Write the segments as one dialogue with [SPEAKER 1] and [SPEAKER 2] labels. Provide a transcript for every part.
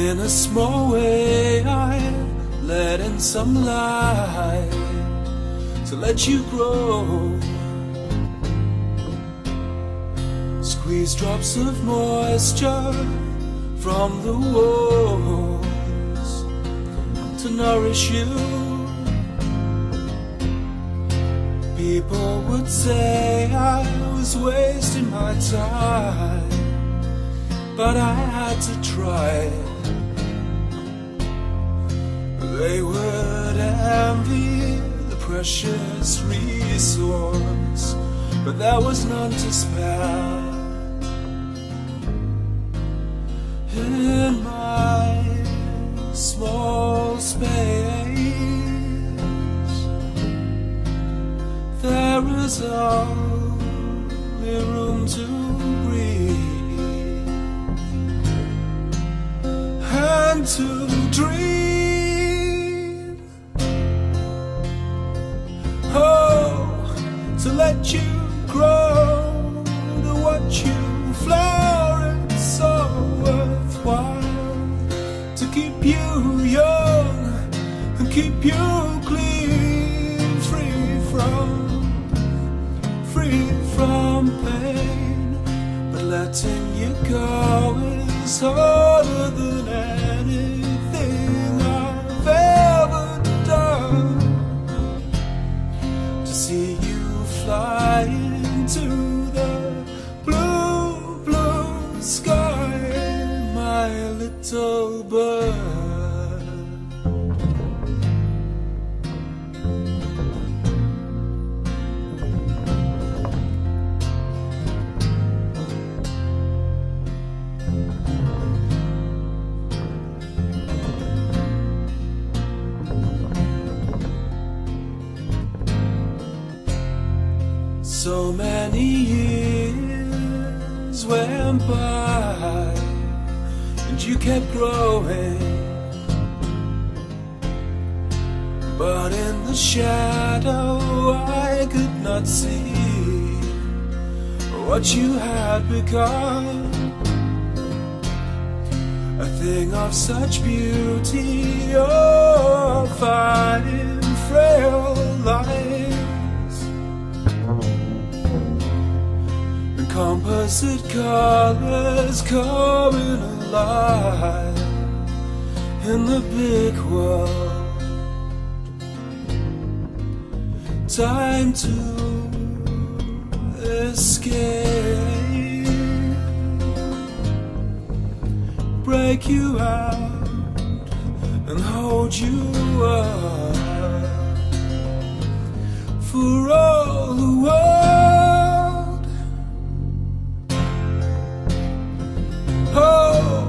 [SPEAKER 1] In a small way I let in some light to let you grow. Squeeze drops of moisture from the walls to nourish you. People would say I was wasting my time, but I had to try. They would envy the precious resource, but there was none to spare. In my small space, there is only room to breathe and to dream. Oh, to let you grow, to watch you flourish, so worthwhile, to keep you young and keep you clean, free from pain. But letting you go is harder than anything I've ever done. To see you fly into the blue, blue sky, my little bird. So many years went by and you kept growing, but in the shadow I could not see what you had become. A thing of such beauty, oh, fine, frail life, composite colors coming alive in the big world. Time to escape, break you out and hold you up for all the world. Oh,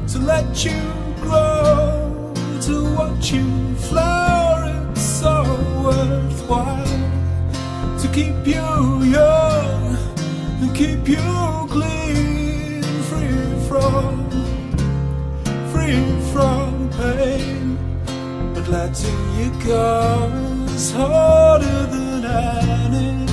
[SPEAKER 1] to let you grow, to watch you flourish, so worthwhile, to keep you young and keep you clean, free from pain. But letting you go is harder than anything